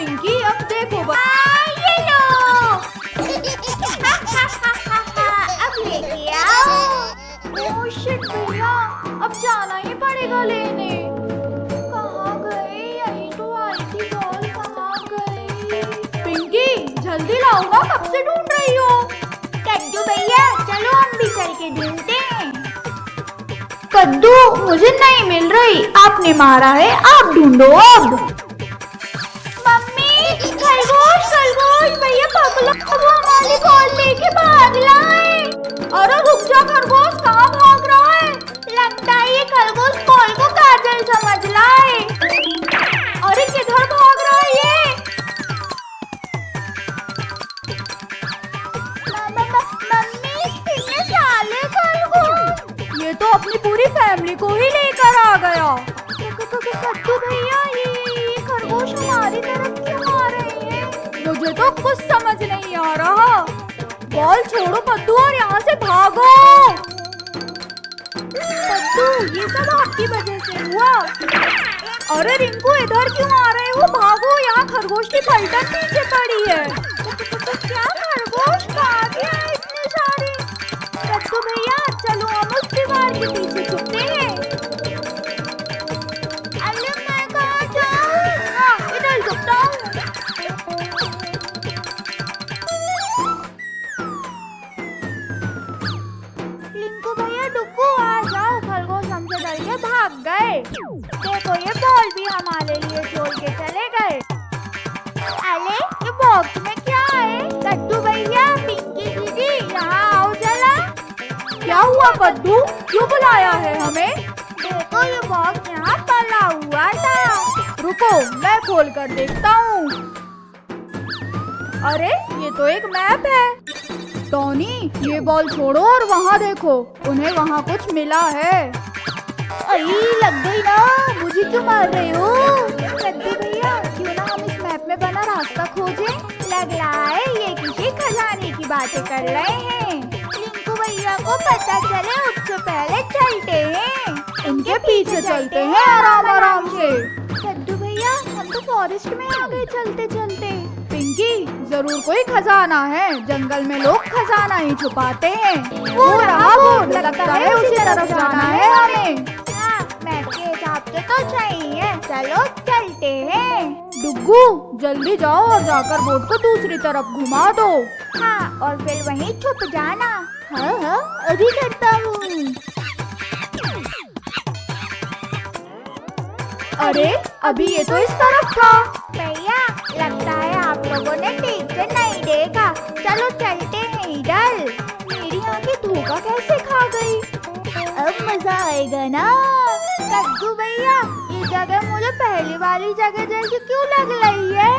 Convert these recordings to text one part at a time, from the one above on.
पिंकी अब देखो ये लो। अब लेके आओ। ओह शिट भैया, अब जाना ही पड़ेगा लेने। कहाँ गए? यहीं तो आई थी बॉल, कहाँ गई? पिंकी जल्दी लाओ ना, कब से ढूंढ रही हो? कद्दू भैया चलो हम भी चल के ढूंढते हैं। कद्दू मुझे नहीं मिल रही, आपने मारा है, आप ढूंढो अब। मम्मी खरगोश खरगोश भैया पकड़ो, वो हमारी बॉल लेके भाग लाए। अरे रुक जा खरगोश, कहाँ भाग रहा है? लगता है ये खरगोश बॉल को काजल समझ लाए। अरे किधर भाग रहा है ये? मम्मी इतने साले खरगोश। ये तो अपनी पूरी फैमिली को ही लेकर आ गया। कद्दू भैया ये खरगोश हमारी तरफ क्यों आ रहे हैं? मुझे तो कुछ समझ नहीं आ रहा। बॉल छोड़ो कद्दू और यहाँ से भागो। कद्दू ये सब आपकी वजह से हुआ। अरे रिंकू इधर क्यों आ रहे हो? भागो, यहाँ खरगोश की पलटन पीछे पड़ी है। क्या खरगोश कहाँ गया इतने सारे? कद्दू भैया चलो हम उस दीवार के पीछे छुपते हैं। अरे मैं कहाँ जाऊँ? हाँ इधर छुपता हूँ। लिंकू भैया डुक्कू आ जाओ, खरगोश हमसे डर के भाग गए। देखो ये बॉल भी हमारे लिए छोड़ के चले गए। अरे ये बॉक्स में क्या है? कद्दू भैया पिंकी दीदी यहाँ आओ जरा। क्या हुआ कद्दू, क्यों बुलाया है हमें? देखो ये बॉक्स यहाँ पड़ा हुआ था। रुको मैं खोल कर देखता हूँ। अरे ये तो एक मैप है। टॉनी ये बॉल छोड़ो और वहाँ देखो, उन्हें वहाँ कुछ मिला है। अरे लग गई ना, मुझे क्यों मार रहे हो? कद्दू भैया क्यों ना हम इस मैप में बना रास्ता खोजें? लग रहा है ये किसी खजाने की बातें कर रहे हैं। लिंकू भैया को पता चले उससे पहले चलते हैं। इनके पीछे चलते हैं आराम आराम से। कद्दू भैया हम तो फॉरेस्ट में आ गए चलते चलते। पिंकी जरूर कोई खजाना है, जंगल में लोग खजाना ही छुपाते हैं। वो रहा बोर्ड, लगता है उसी तरफ जाना है हमें। हाँ मैप के हिसाब से तो सही है, चलो चलते हैं। डुग्गू जल्दी जाओ और जाकर बोर्ड को दूसरी तरफ घुमा दो। हाँ और फिर वहीं छुप जाना। हाँ हाँ अभी करता हूँ। अरे अभी ये तो इस तरफ था। भैया लगता है आप लोगों ने ठीक से नहीं देखा, चलो चलते हैं इधर। मेरी आंखें धोखा कैसे खा गई? अब मजा आएगा ना। कद्दू भैया ये जगह मुझे पहली वाली जगह जैसी क्यों लग रही है?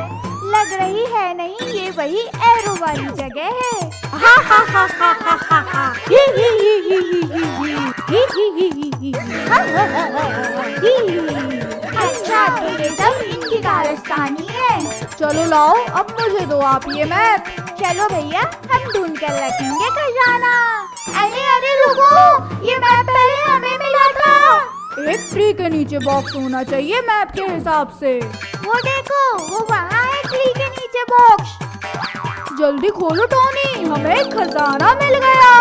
लग रही है नहीं, ये वही एरो वाली जगह है। हा हा हा हा हा हा हा। ही ही ही ही ही ही ही ही ही ही ही। अच्छा तो ये सब इनकी कारस्तानी है। चलो लाओ अब मुझे दो आप ये मैप। चलो भैया हम ढूंढ कर रखेंगे खजाना। अरे अरे रुको, ये मैप पहले हमें मिला था। एक ट्री के नीचे बॉक्स होना चाहिए मैप के हिसाब से। वो देखो वो वहाँ है ट्री के नीचे बॉक्स। जल्दी खोलो टॉनी, हमें खजाना मिल गया।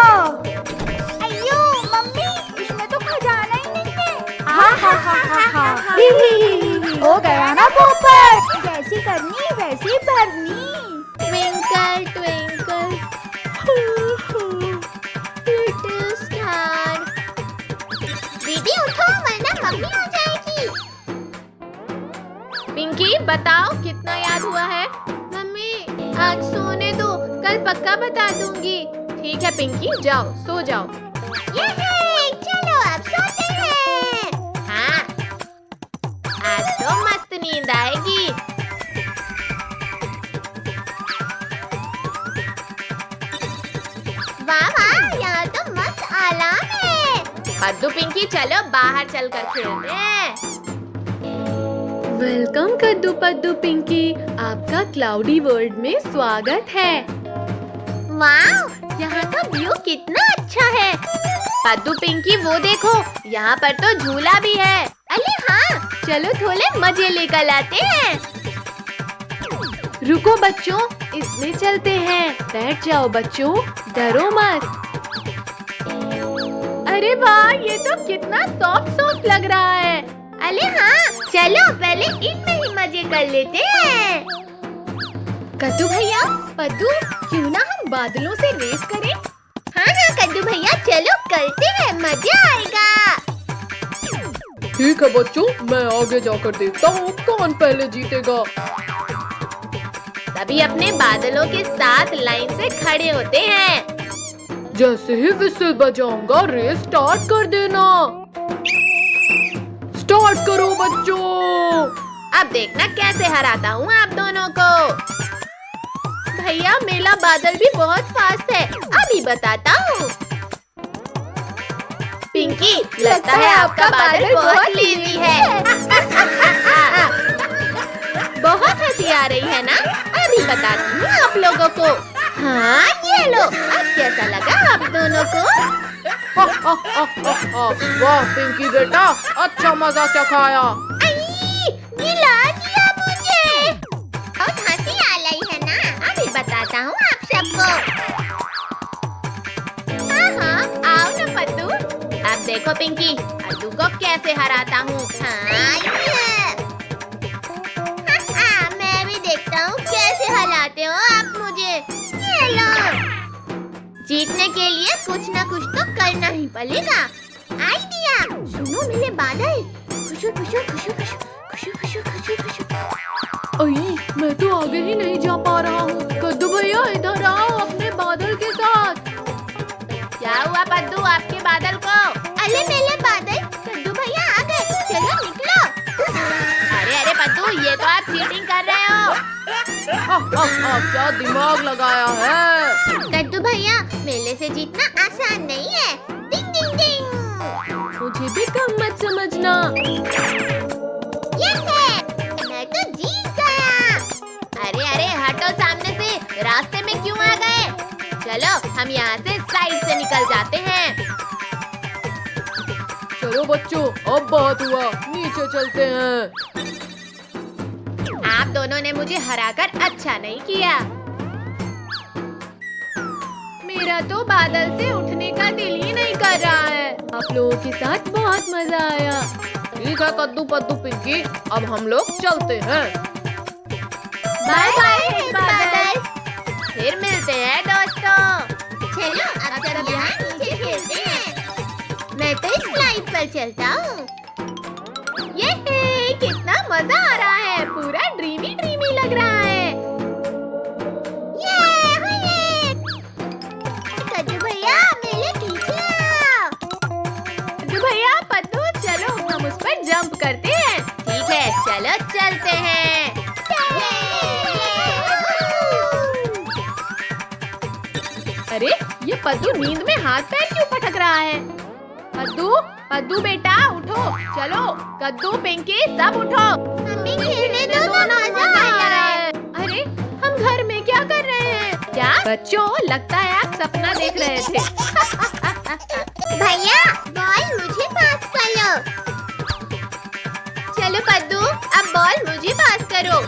अयो मम्मी इसमें तो खजाना ही नहीं है। हा हा हा हा हा। ही ही ही। हो गया ना पोपट, जैसी करनी वैसी भरनी। Twinkle twinkle little star. दीदी उठो वरना मम्मी आ जाएगी। पिंकी बताओ कितना याद हुआ है? मम्मी आज सोने दो, कल पक्का बता दूंगी। ठीक है पिंकी जाओ सो जाओ। ये चलो अब सोते हैं। हाँ आज तो मस्त नींद आएगी। वाह वाह यहाँ तो मस्त आराम है। कद्दू पिंकी चलो बाहर चलकर खेलते हैं। वेलकम कद्दू पद्दू पिंकी, आपका क्लाउडी वर्ल्ड में स्वागत है। वाह यहाँ का व्यू कितना अच्छा है। पद्दू पिंकी वो देखो यहाँ पर तो झूला भी है। अरे हाँ चलो थोड़े मजे लेकर आते हैं। रुको बच्चों, इसमें चलते हैं। बैठ जाओ बच्चों, डरो मत। अरे वाह, ये तो कितना सॉफ्ट सॉफ्ट लग रहा है। अरे हाँ, चलो पहले इनमें ही मजे कर लेते हैं। कद्दू भैया, पद्दू, क्यों ना हम बादलों से रेस करें? हाँ हाँ कद्दू भैया, चलो करते हैं, मजा आएगा। ठीक है बच्चों, मैं आगे जाकर देखता हूँ कौन पहले जीतेगा। सभी अपने बादलों के साथ लाइन से खड़े होते हैं। जैसे ही विसिल बजाऊंगा रेस स्टार्ट कर देना। स्टार्ट करो बच्चों। अब देखना कैसे हराता हूँ आप दोनों को। भैया, मेरा बादल भी बहुत फास्ट है, अभी बताता हूँ। पिंकी, लगता है आपका बादल बहुत लेजी है। बहुत हंसी आ रही है ना? अभी बताती हूँ आप लोगों को। हाँ, ये लो, अब कैसा लगा आप दोनों को? वाह पिंकी बेटा, अच्छा मजा चखाया। गिला दिया मुझे। बहुत हंसी आ रही है ना? अभी बताता हूँ आप सबको। हाँ हाँ, आओ ना पद्दू। अब देखो पिंकी, पद्दू को कैसे हराता हूँ। हाँ, मैं भी देखता हूँ कैसे हराते हो आप मुझे। ये लो। जीतने के लिए कुछ ना कुछ तो करना ही पड़ेगा। आइडिया, सुनो मेरे बादल। खुशू खुशू खुशू खुशू खुशू खुशू खुशू खुशू। अई, मैं तो आगे ही नहीं जा पा रहा हूँ। कद्दू भैया इधर आओ अपने बादल के साथ। क्या हुआ पद्दू आपके बादल को? अरे मेरे बादल, कद्दू भैया आ गए, चलो निकलो। अरे अरे पद्दू, ये तो आप चीटिंग कर रहे हो। क्या दिमाग लगाया है। कद्दू भैया, मेले से जीतना आसान नहीं है। डिंग डिंग डिंग। मुझे भी कम मत समझना। ये है, मैं तो जीत गया। अरे अरे हटो सामने से, रास्ते में क्यों आ गए? चलो हम यहाँ से साइड से निकल जाते हैं। चलो बच्चों, अब बहुत हुआ, नीचे चलते हैं। आप दोनों ने मुझे हराकर अच्छा नहीं किया। मेरा तो बादल से उठने का दिल ही नहीं कर रहा है। आप लोगों के साथ बहुत मजा आया। ठीक है कद्दू पद्दू पिंकी, अब हम लोग चलते हैं। बाय बाय बादल, फिर मिलते हैं दोस्तों। चलो अब सब यहाँ नीचे खेलते हैं। मैं तो इस स्लाइड पर चलता हूँ। ये कितना मजा आ रहा है, पूरा ड्रीमी ड्रीमी लग रहा है। ये कद्दू भैया, मेरे पीछे आओ। कद्दू भैया, पद्दू, चलो हम उस पर जंप करते हैं। ठीक है, चलो चलते हैं। अरे ये पद्दू नींद में हाथ पैर क्यों पटक रहा है? पद्दू, पद्दू बेटा उठो, चलो। कद्दू, पिंकी, सब उठो। हमें खेलने दो ना, मजा आ रहा है। अरे हम घर में क्या कर रहे हैं? क्या बच्चों, लगता है आप सपना देख रहे थे। भैया, बॉल मुझे पास कर लो। चलो पद्दू, अब बॉल मुझे पास करो।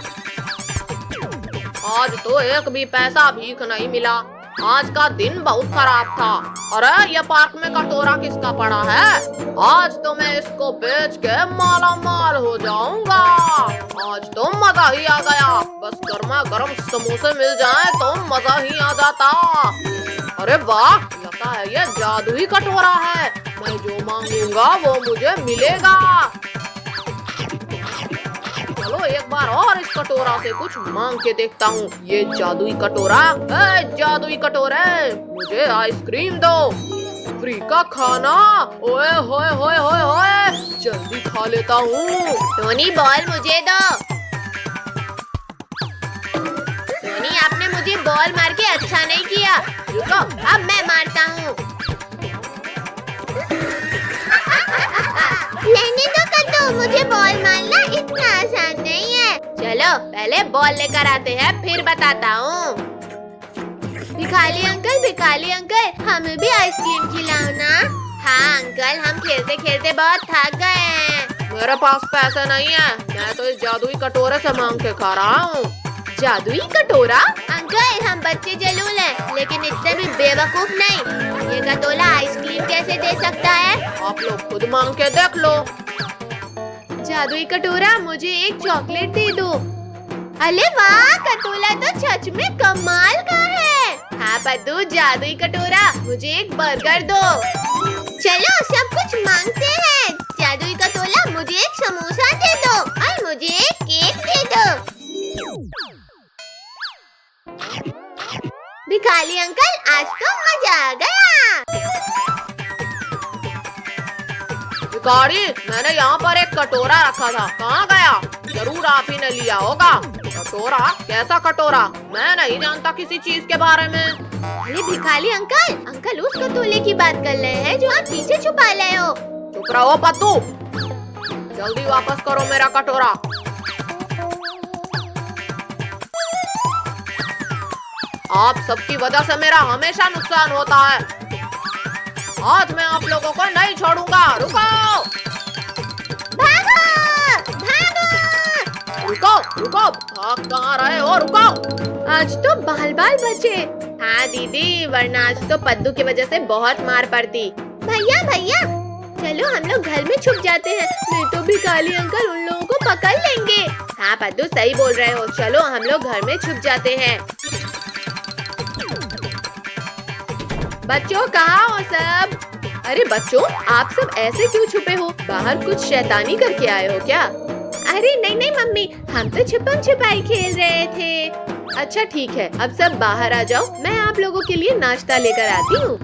आज तो एक भी पैसा भीख नहीं मिला। आज का दिन बहुत खराब था। अरे ये पार्क में कटोरा किसका पड़ा है? आज तो मैं इसको बेच के माला माल हो जाऊंगा। आज तो मजा ही आ गया। बस गर्मा गर्म समोसे मिल जाए तो मजा ही आ जाता। अरे वाह, लगता है ये जादुई कटोरा है। मैं जो मांगूंगा वो मुझे मिलेगा। चलो एक बार और इस कटोरा से कुछ मांग के देखता हूँ। ये जादुई कटोरा, जादुई कटोरे, मुझे आइसक्रीम दो। फ्री का खाना, ओए होए होए होए होए, जल्दी खा लेता हूँ। टोनी, बॉल मुझे दो। टोनी, आपने मुझे बॉल मार के अच्छा नहीं किया। रुको, अब मैं मारता हूँ। लेने दो कद्दू, मुझे बॉल मारना इतना आसान नहीं है। चलो पहले बॉल लेकर आते हैं, फिर बताता हूँ। भिखारी अंकल, हमें भी आइसक्रीम खिलाओ ना। हाँ अंकल, हम खेलते खेलते बहुत थक गए हैं। मेरे पास पैसे नहीं है, मैं तो इस जादुई कटोरे से मांग के खा रहा हूँ। जादुई कटोरा? अंकल हम बच्चे जरूर हैं, लेकिन इतने भी बेवकूफ नहीं। ये कटोरा आइसक्रीम कैसे दे सकता है? आप लोग खुद मांग के देख लो। जादुई कटोरा, मुझे एक चॉकलेट दे दो। अरे वाह, कटोरा तो सच में कमाल का है। हाँ पद्दू, जादुई कटोरा, मुझे एक बर्गर दो। चलो सब कुछ मांगते हैं। जादुई कटोरा, मुझे एक समोसा दे दो और मुझे एक केक दे दो। भिखारी अंकल, आज तो मजा आ गया। भिखारी, मैंने यहाँ पर एक कटोरा रखा था, कहाँ गया? जरूर आप ही ने लिया होगा। कटोरा? कैसा कटोरा? मैं नहीं जानता किसी चीज के बारे में। अरे भिखारी अंकल, अंकल उस कटोरे की बात कर रहे हैं जो आप पीछे छुपा रहे हो। चुप रहो पद्दू, जल्दी वापस करो मेरा कटोरा। आप सबकी वजह से मेरा हमेशा नुकसान होता है। आज मैं आप लोगों को नहीं छोड़ूंगा। रुको भागो, भागो। रुको रुको, भाग कहाँ रहे हो? रुको। आज तो बाल बाल बचे। हाँ दीदी, वरना आज तो पद्दू की वजह से बहुत मार पड़ती। भैया भैया, चलो हम लोग घर में छुप जाते हैं, नहीं तो भिखारी अंकल उन लोगों को पकड़ लेंगे। हाँ पद्दू, सही बोल रहे हो। चलो हम लोग घर में छुप जाते हैं। बच्चों, कहाँ हो सब? अरे बच्चों, आप सब ऐसे क्यों छुपे हो? बाहर कुछ शैतानी करके आए हो क्या? अरे नहीं नहीं मम्मी, हम तो छुपम छुपाई खेल रहे थे। अच्छा ठीक है, अब सब बाहर आ जाओ, मैं आप लोगों के लिए नाश्ता लेकर आती हूँ।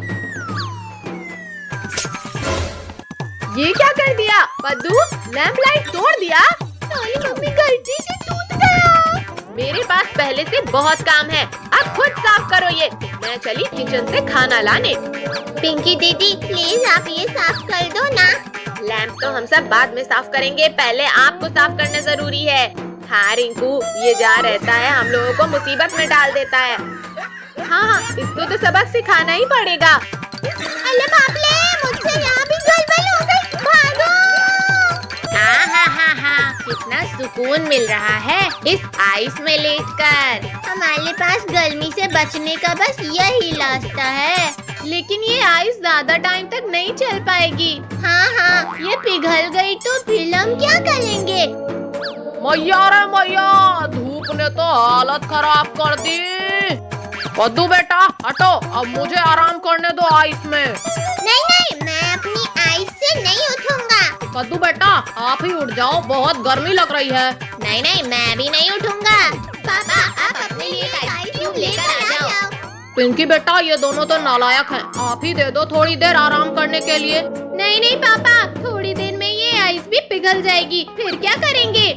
ये क्या कर दिया पद्दू? लैंप लाइट तोड़ दिया? अरे मम्मी, गलती से टूट गया। मेरे पास पहले से बहुत काम है, अब खुद साफ करो ये। मैं चली किचन से खाना लाने। पिंकी दीदी, प्लीज आप ये साफ कर दो ना। लैंप तो हम सब बाद में साफ करेंगे, पहले आपको साफ करना जरूरी है। हाँ रिंकू, ये जा रहता है हम लोगों को मुसीबत में डाल देता है। हाँ हाँ, इसको तो सबक सिखाना ही पड़ेगा। अरे बाप रे, मुझसे यहाँ भी गड़बड़ हो गई। भागो। हाँ, कितना सुकून मिल रहा है इस आइस में लेटकर। हमारे पास गर्मी से बचने का बस यही रास्ता है। लेकिन ये आइस ज्यादा टाइम तक नहीं चल पाएगी। हाँ, ये पिघल गई तो फिर हम क्या करेंगे? मैया रे मैया, धूप ने तो हालत खराब कर दी। पद्दू बेटा हटो, अब मुझे आराम करने दो आइस में। नहीं, मैं अपनी आइस से नहीं उठूंगा। पद्दू बेटा आप ही उठ जाओ, बहुत गर्मी लग रही है। नहीं, मैं भी नहीं उठूंगा। पापा, आप अपने लिए आइस क्यूब लेकर आ जाओ। पिंकी बेटा, ये दोनों तो नालायक हैं, आप ही दे दो थोड़ी देर आराम करने के लिए। नहीं पापा, थोड़ी देर में ये आइस भी पिघल जाएगी, फिर क्या करेंगे?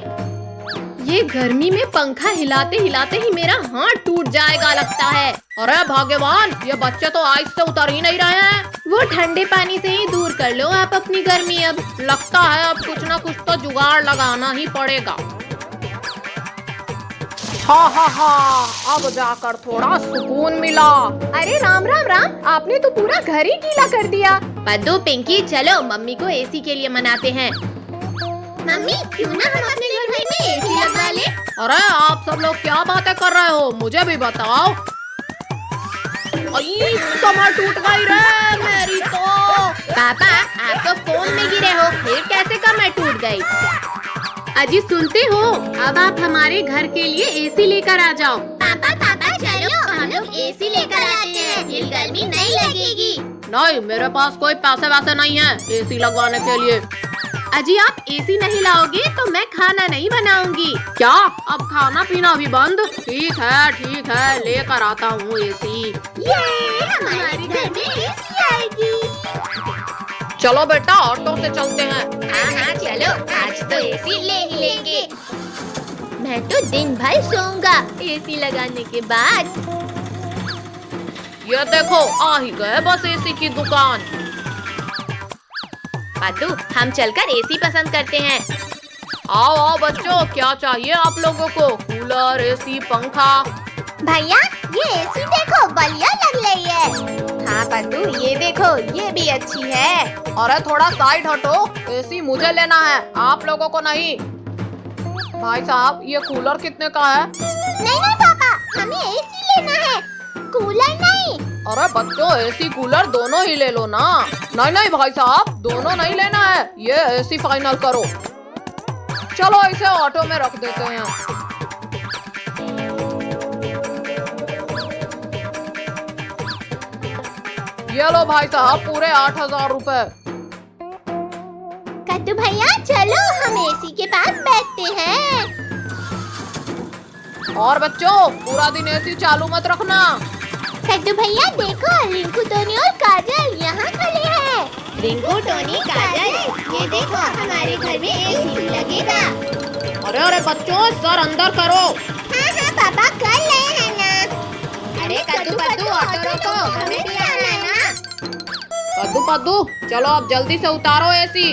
ये गर्मी में पंखा हिलाते हिलाते ही मेरा हाथ टूट जाएगा लगता है। अरे भाग्यवान, ये बच्चे तो आइस से उतर ही नहीं रहे हैं। वो ठंडे पानी से ही दूर कर लो आप अपनी गर्मी। अब लगता है अब कुछ न कुछ तो जुगाड़ लगाना ही पड़ेगा। हाँ, अब जाकर थोड़ा सुकून मिला। अरे राम, आपने तो पूरा घर ही गीला कर दिया। पद्दू पिंकी, चलो मम्मी को एसी के लिए मनाते हैं। मम्मी, क्यों ना हम अपने घर में एसी लगवा ले? अरे आप सब लोग क्या बातें कर रहे हो, मुझे भी बताओ। कमर टूट गई रे मेरी तो। पापा, आप तो फोन में गिरे हो, फिर कैसे कमर टूट गई? अजी सुनते हो, अब आप हमारे घर के लिए एसी लेकर आ जाओ। पापा चलो, हम लोग एसी लेकर आते हैं, फिर गर्मी नहीं लगेगी। नहीं, मेरे पास कोई पैसे वैसे नहीं है एसी लगवाने के लिए। अजी आप एसी नहीं लाओगे तो मैं खाना नहीं बनाऊंगी। क्या? अब खाना पीना भी बंद? ठीक है, लेकर आता हूँ एसी। ये हमारे घर में एसी आएगी। चलो बेटा, ऑटो से चलते हैं। हाँ, चलो, आज तो एसी ले ही लेंगे। मैं तो दिन भर सोऊंगा एसी लगाने के बाद। ये देखो, आ ही गए बस एसी की दुकान। पद्दू, हम चलकर एसी पसंद करते हैं। आओ बच्चों, क्या चाहिए आप लोगों को? कूलर, एसी, पंखा? भैया, ये एसी देखो, बढ़िया लग रही है। हाँ पद्दू, ये देखो, ये भी अच्छी है। अरे थोड़ा साइड हटो, एसी मुझे लेना है, आप लोगों को नहीं। भाई साहब ये कूलर कितने का है? नहीं नहीं पापा, हमें एसी लेना है, कूलर नहीं। अरे बच्चों एसी कूलर दोनों ही ले लो ना। नहीं नहीं भाई साहब दोनों नहीं लेना है, ये एसी फाइनल करो। चलो इसे ऑटो में रख देते हैं। ये लो भाई साहब पूरे 8,000 रुपए। कद्दू भैया चलो हम एसी के पास बैठते हैं। और बच्चों पूरा दिन एसी चालू मत रखना। कद्दू भैया देखो, रिंकू, टोनी और काजल यहाँ खड़े हैं। रिंकू, टोनी, काजल, ये देखो हमारे घर में एसी लगेगा। अरे अरे बच्चों सर अंदर करो। हाँ हाँ पापा कर रहे हैं ना। अरे कद्दू पद्दू ऑटो रोको, हमें भी आना है ना। कद्दू पद्दू चलो अब जल्दी से उतारो एसी।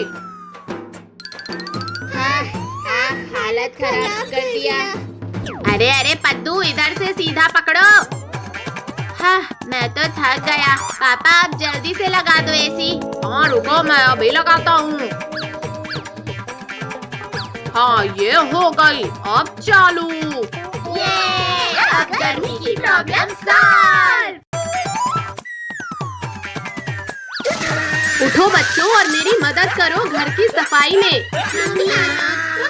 हाँ, हालत खराब कर दिया। अरे अरे पद्दू इधर से सीधा पकड़ो। हाँ मैं तो थक गया। पापा आप जल्दी से लगा दो एसी। हाँ रुको मैं अभी लगाता हूँ। हाँ ये हो गई, अब चालू। ये अब गर्मी की प्रॉब्लम सॉल्व। उठो बच्चों और मेरी मदद करो घर की सफाई में।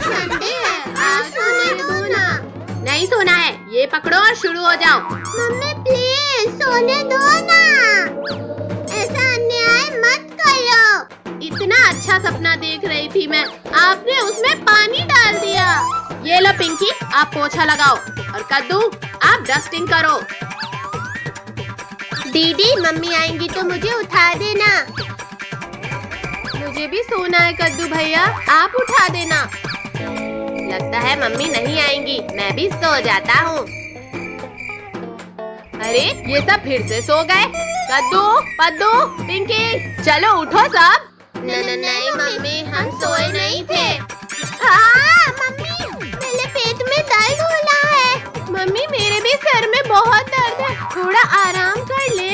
संडे है, आज सोने दो ना। नहीं सोना है, ये पकड़ो और शुरू हो जाओ। मम्मी प्लीज सोने दो ना, ऐसा अन्याय मत करो। इतना अच्छा सपना देख रही थी मैं, आपने उसमें पानी डाल दिया। ये लो पिंकी आप पोछा लगाओ और कद्दू आप डस्टिंग करो। दीदी मम्मी आएंगी तो मुझे उठा देना। मुझे भी सोना है कद्दू भैया, आप उठा देना। लगता है मम्मी नहीं आएंगी, मैं भी सो जाता हूँ। अरे ये सब फिर से सो गए। कद्दू पद्दू पिंकी चलो उठो सब। नहीं मम्मी हम सोए नहीं थे। हाँ मम्मी मेरे पेट में दर्द हो रहा है। मम्मी मेरे भी सर में बहुत दर्द है, थोड़ा आराम कर ले।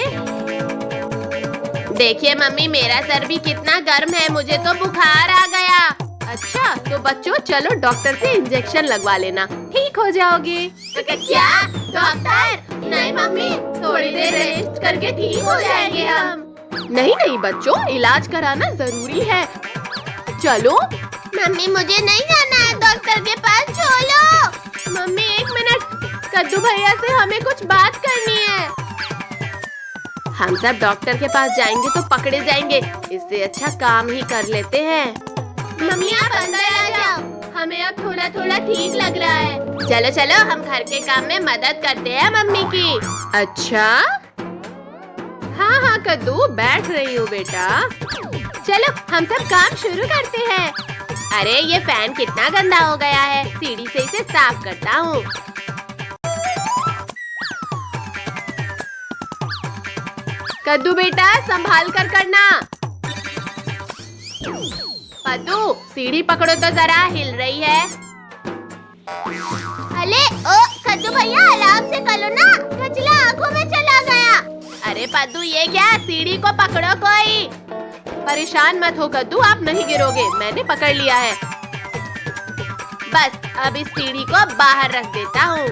देखिए मम्मी मेरा सर भी कितना गर्म है, मुझे तो बुखार आ गया। अच्छा तो बच्चों चलो डॉक्टर से इंजेक्शन लगवा लेना, ठीक हो जाओगे। क्या डॉक्टर? नहीं मम्मी थोड़ी देर रेस्ट करके ठीक हो जाएंगे हम। नहीं नहीं बच्चों इलाज कराना जरूरी है, चलो। मम्मी मुझे नहीं जाना है डॉक्टर के पास, छोड़ो। मम्मी एक मिनट, कद्दू भैया से हमें कुछ बात करनी है। हम सब डॉक्टर के पास जाएंगे तो पकड़े जाएंगे, इससे अच्छा काम ही कर लेते हैं। मम्मी आप अंदर आ जाओ, हमें अब थोड़ा थोड़ा ठीक लग रहा है। चलो चलो हम घर के काम में मदद करते हैं मम्मी की। अच्छा हाँ हाँ कद्दू बैठ रही हूँ बेटा। चलो हम सब काम शुरू करते हैं। अरे ये फैन कितना गंदा हो गया है, सीढ़ी से इसे साफ करता हूँ। कद्दू बेटा संभाल कर करना। पद्दू सीढ़ी पकड़ो तो जरा, हिल रही है। अरे ओ कद्दू भैया आराम से करो ना, कचला आंखों में चला गया। अरे पद्दू ये क्या, सीढ़ी को पकड़ो कोई। परेशान मत हो कद्दू, आप नहीं गिरोगे, मैंने पकड़ लिया है। बस अब इस सीढ़ी को बाहर रख देता हूँ।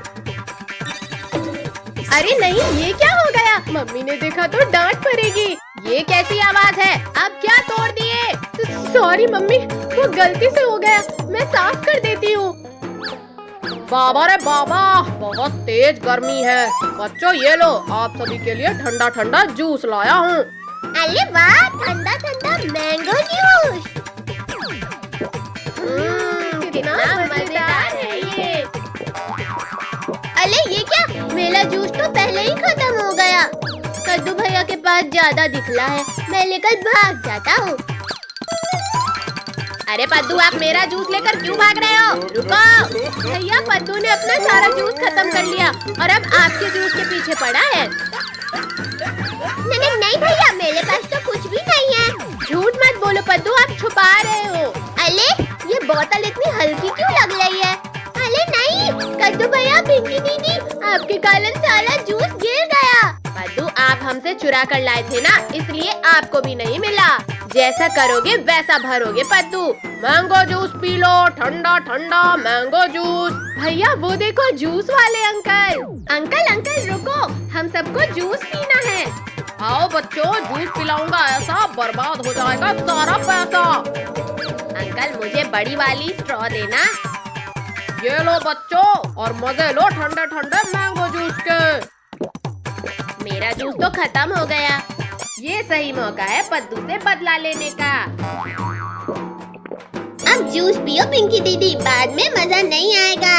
अरे नहीं ये क्या हो गया, मम्मी ने देखा तो डांट पड़ेगी। ये कैसी आवाज है, अब क्या तोड़ दिए। सॉरी मम्मी वो गलती से हो गया, मैं साफ कर देती हूँ। बाबा रे बाबा बहुत तेज गर्मी है। बच्चों ये लो आप सभी के लिए ठंडा ठंडा जूस लाया हूँ। अरे वाह ठंडा ठंडा मैंगो जूस। कितना मजेदार है ये। अरे ये क्या, मेरा जूस तो पहले ही खत्म हो गया। कद्दू भैया के पास ज्यादा दिखला है, मैं लेकर भाग जाता हूँ। अरे पद्दू आप मेरा जूस लेकर क्यों भाग रहे हो, रुको। भैया पद्दू ने अपना सारा जूस खत्म कर लिया और अब आपके जूस के पीछे पड़ा है। नहीं भैया मेरे पास तो कुछ भी नहीं है। झूठ मत बोलो पद्दू, आप छुपा रहे हो। अरे ये बोतल इतनी हल्की क्यों लग रही है। अरे नहीं कद्दू भैया, पिंकी दीदी आपके कारण सारा जूस गिर गया। पद्दू आप हमसे चुरा कर लाए थे ना, इसलिए आपको भी नहीं मिला। जैसा करोगे वैसा भरोगे पद्दू। मैंगो जूस पी लो, ठंडा ठंडा मैंगो जूस। भैया वो देखो जूस वाले अंकल। अंकल अंकल रुको, हम सबको जूस पीना है। आओ बच्चों, जूस पिलाऊंगा ऐसा बर्बाद हो जाएगा सारा पैसा। अंकल मुझे बड़ी वाली स्ट्रॉ देना। ये लो बच्चों, और मजे लो ठंडे ठंडे मैंगो जूस के। मेरा जूस तो खत्म हो गया। ये सही मौका है पद्दू से बदला लेने का। अब जूस पियो पिंकी दीदी, बाद में मजा नहीं आएगा।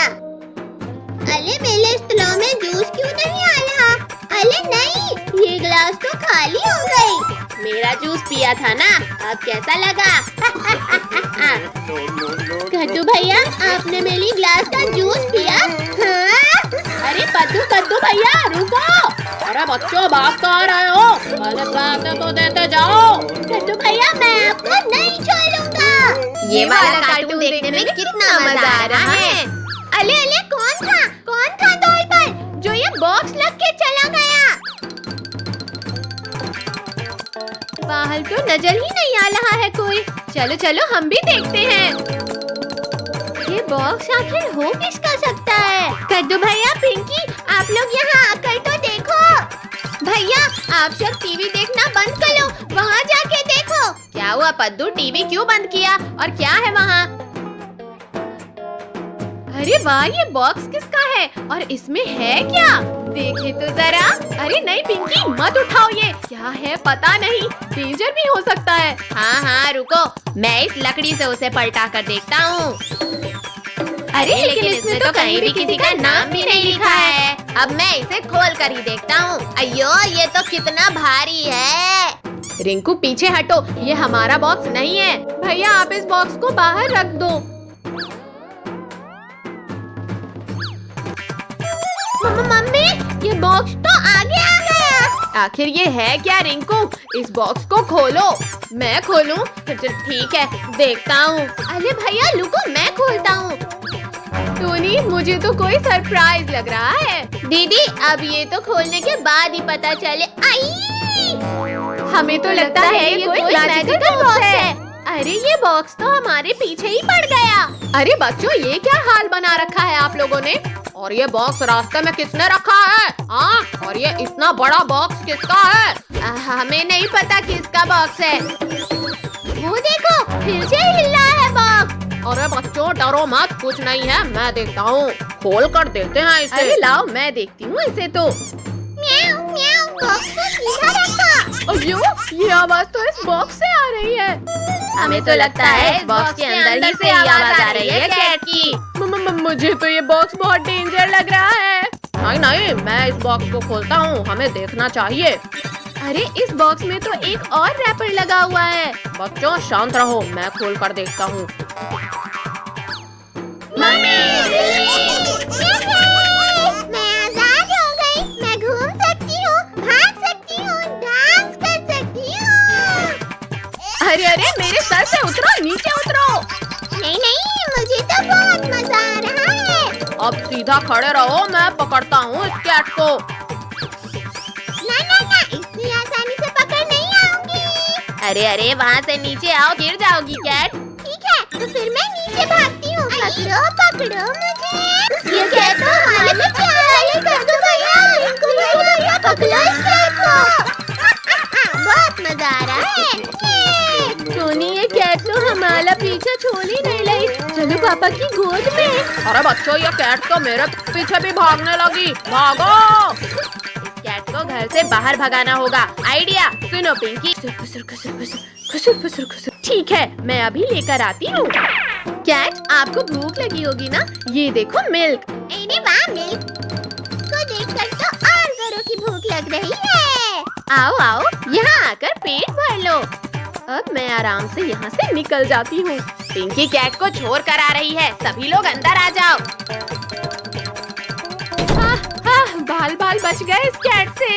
अरे मेरे स्टूलों में जूस क्यों नहीं आ रहा? अरे नहीं, ये ग्लास तो खाली हो गई। मेरा जूस पिया था ना, अब कैसा लगा? कद्दू भैया, आपने मेरी ग्लास का जूस पिया? हाँ? अरे पद्दू भैया रुको। अरे बच्चों, भाग कहाँ रहे हो? पहले पैसे तो देते जाओ। कद्दू भैया, मैं आपको नहीं छोड़ूंगा। ये वाला कार्टून देखने में कितना मजा आ रहा है। अले अले, कौन था डोल पर जो ये बॉक्स लग के चला गया? बाहर तो नजर ही नहीं आ रहा है कोई। चलो चलो हम भी देखते हैं। ये बॉक्स आखिर हो किसका सकता है? कद्दू भैया, पिंकी, आप लोग यहाँ आकर तो देखो। भैया आप सब टीवी देखना बंद कर लो, वहाँ जाके देखो। क्या हुआ पद्दू, टीवी क्यों बंद किया और क्या है वहाँ? अरे वाह, ये बॉक्स किसका है और इसमें है क्या? देखे तो जरा। अरे नहीं पिंकी, मत उठाओ, ये क्या है पता नहीं, डेंजर भी हो सकता है। हाँ हाँ रुको, मैं इस लकड़ी से उसे पलटा कर देखता हूँ। अरे लेकिन इसमें तो कहीं भी किसी का नाम भी नहीं लिखा है। अब मैं इसे खोल कर ही देखता हूँ। अयो, ये तो कितना भारी है। रिंकू पीछे हटो, ये हमारा बॉक्स नहीं है। भैया आप इस बॉक्स को बाहर रख दो। मम्मी, ये बॉक्स तो आगे आ गया। आखिर ये है क्या रिंकू? इस बॉक्स को खोलो। मैं खोलूं? ठीक है, देखता हूँ। अरे भैया रुको, मैं खोलता हूँ। टोनी, मुझे तो कोई सरप्राइज लग रहा है। दीदी, अब ये तो खोलने के बाद ही पता चले। आई! हमें तो लगता है ये कोई मैजिकल बॉक्स है। अरे ये बॉक्स तो हमारे पीछे ही पड़ गया। अरे बच्चों, ये क्या हाल बना रखा है आप लोगों ने? और ये बॉक्स रास्ते में किसने रखा है? हाँ, और ये इतना बड़ा बॉक्स किसका है? हमें नहीं पता किसका बॉक्स है। वो देखो, फिर से हिल रहा है बॉक्स। अरे बच्चों डरो मत, कुछ नहीं है, मैं देखता हूँ। खोल कर देखते हैं इसे। अरे लाओ, मैं देखती हूँ इसे तो। म्याऊ म्याऊ, बॉक्स को सीधा रखो। अयो, ये आवाज तो इस बॉक्स से आ रही है। हमें तो लगता है इस बॉक्स के अंदर ही से आवाज आ रही है कैट की। मुझे तो ये बॉक्स बहुत डेंजर लग रहा है। नहीं नहीं, मैं इस बॉक्स को खोलता हूँ, हमें देखना चाहिए। अरे इस बॉक्स में तो एक और रैपर लगा हुआ है। बच्चों शांत रहो, मैं खोल कर देखता हूँ। मम्मी, मैं आजाद हो गई। मैं घूम सकती हूँ, भाग सकती हूँ, डांस कर सकती हूँ। अरे अरे, मेरे सर से उतरो, नीचे उतरो। नहीं नहीं, मुझे तो बहुत मजा आ रहा है। अब सीधा खड़े रहो, मैं पकड़ता हूँ इस कैट को। ना ना ना, इतनी आसानी से पकड़ नहीं आऊंगी। अरे अरे, वहाँ से नीचे आओ, गिर जाओगी कैट। ठीक है, तो फिर मैं नीचे भागती हूँ। पकड़ो पकड़ो मुझे। ये कैट तो हमारे में क्या है? कर दो भैया, रिंकू भैया, पकड़ो इस कैट को। बहुत मजा आ रहा है। टोनी, ये कैट तो हमारा पीछे छोड़ ही नहीं रही। चलो पापा की गोद में। अरे बच्चों, ये कैट तो मेरे पीछे भी भागने लगी। भागो! इस कैट को घर से बाहर भगाना होगा। आइडिया सुनो पिंकी। ठीक है, मैं अभी लेकर आती हूँ। कैट, आपको भूख लगी होगी ना? ये देखो मिल्क। अरे वाह, मिल्क को देखकर तो और जोरों की भूख लग रही है। आओ आओ, यहाँ आकर पेट भर लो। अब मैं आराम से यहाँ से निकल जाती हूँ। पिंकी कैट को छोड़ कर आ रही है, सभी लोग अंदर आ जाओ। बाल बाल बच गए इस कैट से।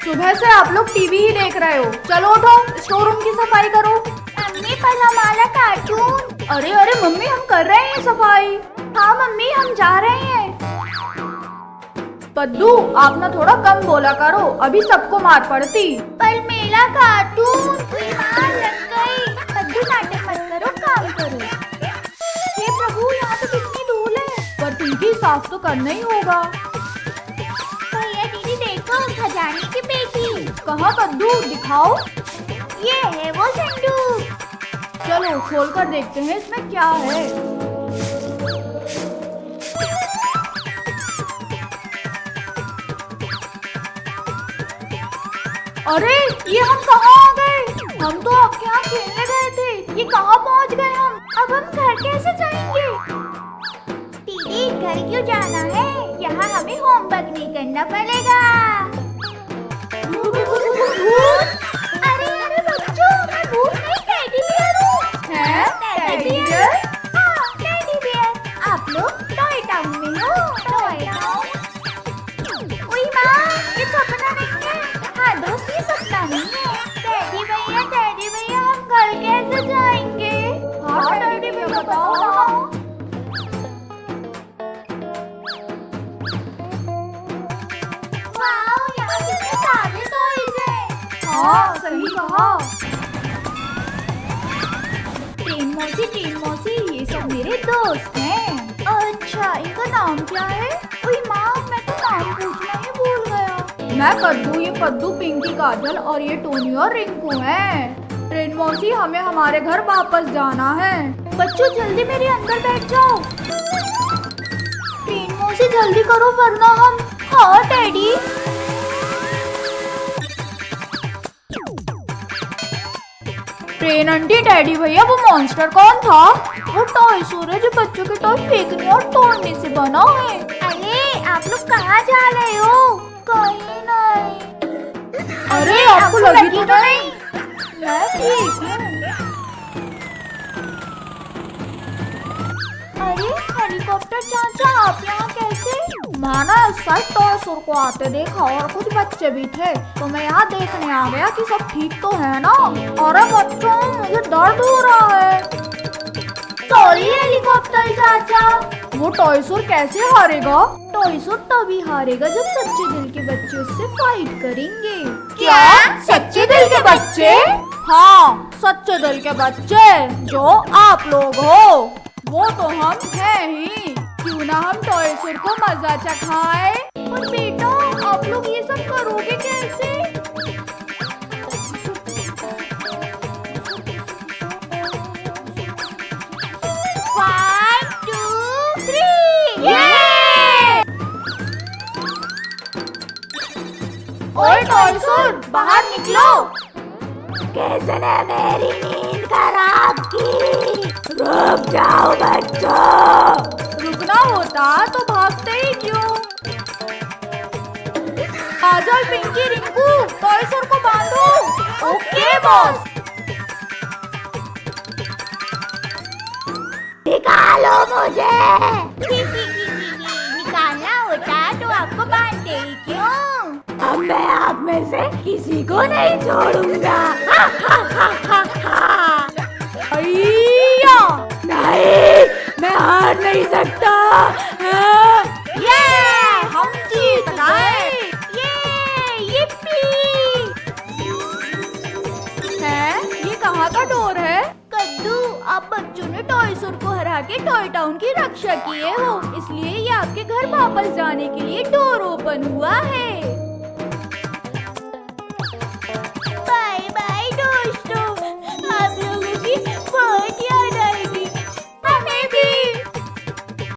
सुबह से आप लोग टीवी ही देख रहे हो। चलो उठो, स्टोर रूम की सफाई करो। मम्मी, पर हमारा कार्टून। अरे अरे मम्मी, हम कर रहे हैं सफाई। हाँ मम्मी, हम जा रहे हैं। कद्दू आप ना थोड़ा कम बोला करो, अभी सबको मार पड़ती। पर मेरा कार्टून मार लग गई। कद्दू नाटक मत करो, काम करो। हे प्रभु, यहाँ तो कितनी धूल है। पर पिंकी साफ तो करना ही होगा। भैया दीदी देखो, खजाने की पेटी। कहाँ कद्दू, दिखाओ। ये है वो संदूक। चलो खोल कर देखते हैं इसमें क्या है। अरे ये हम कहाँ आ गए? हम तो आपके यहाँ खेलने गए थे, ये कहाँ पहुँच गए हम? अब हम घर कैसे जाएंगे? दीदी घर क्यों जाना है? यहाँ हमें होमवर्क नहीं करना पड़ेगा। अरे अरे बच्चों, मैं भूत नहीं, टेडी बियर हूँ। हैं? Teddy bear? हाँ, टेडी बियर। आप लोग टॉय टाउन में हो। Toy town. ओए माँ, ये सपना नहीं है। हाँ दोस्त, ये सपना नहीं है। टेडी भैया हम घर कैसे जाएंगे? हाँ टेडी बियर, बताओ ना। वाओ, यहाँ कितने सारे टॉयज हैं। हाँ सही कहा। ट्रेन मौसी, ये सब मेरे दोस्त हैं। अच्छा, इनका नाम क्या है? ओए माँ, मैं तो नाम पूछना ही भूल गया। मैं कद्दू, ये कद्दू, पिंकी, काजल और ये टोनी और रिंकू हैं। ट्रेन मौसी, हमें हमारे घर वापस जाना है। बच्चों जल्दी मेरे अंदर बैठ जाओ। ट्रेन मौसी जल्दी करो वरना हम। हाँ टेडी। ट्रेन आंटी, डैडी भैया, वो मॉन्स्टर कौन था? वो टॉय स्टोर है जो बच्चों के टॉय फेंकने और तोड़ने से बना है। अरे आप लोग कहाँ जा रहे हो? कहीं नहीं। अरे आपको लगी तो नहीं? मैं ठीक हूँ। अरे हेलीकॉप्टर चाचा, आप यहाँ कैसे? माना इस साइड टॉय स्टोर को आते देखा और कुछ बच्चे भी थे, तो मैं यहाँ देखने आ गया कि सब ठीक तो है ना। अरे बच्चों, मुझे दर्द हो रहा है। सॉरी हेलीकॉप्टर चाचा। वो टॉय स्टोर कैसे हारेगा? टॉय स्टोर तभी हारेगा जब सच्चे दिल के बच्चे उससे फाइट करेंगे। क्या? सच्चे दिल के बच्चे? हाँ, सच्चे दिल के बच्चे, जो आप लोग हो। वो तो हम हैं ही। क्यों ना हम टॉय स्टोर को मजा चखाए। और बेटा, आप लोग ये सब करोगे कैसे? 1 2 3 ओए टॉय स्टोर, बाहर निकलो। किसने मेरी नींद खराब की? रुक जाओ बच्चों। रुकना होता तो भागते ही क्यों? काजल, पिंकी, रिंकू, टॉय स्टोर को बांधो। Okay boss. निकालो मुझे। निकालना होता तो आपको बांधते ही क्यों? अब मैं आप में से किसी को नहीं छोड़ूंगा। अय्या! नहीं, मैं हार नहीं सकता। ये हम जीत गए। yippee! हैं? ये कहाँ का डोर है? कद्दू, आप बच्चों ने टॉय स्टोर को हरा के टॉय टाउन की रक्षा किए हो, इसलिए ये आपके घर वापस जाने के लिए डोर ओपन हुआ है।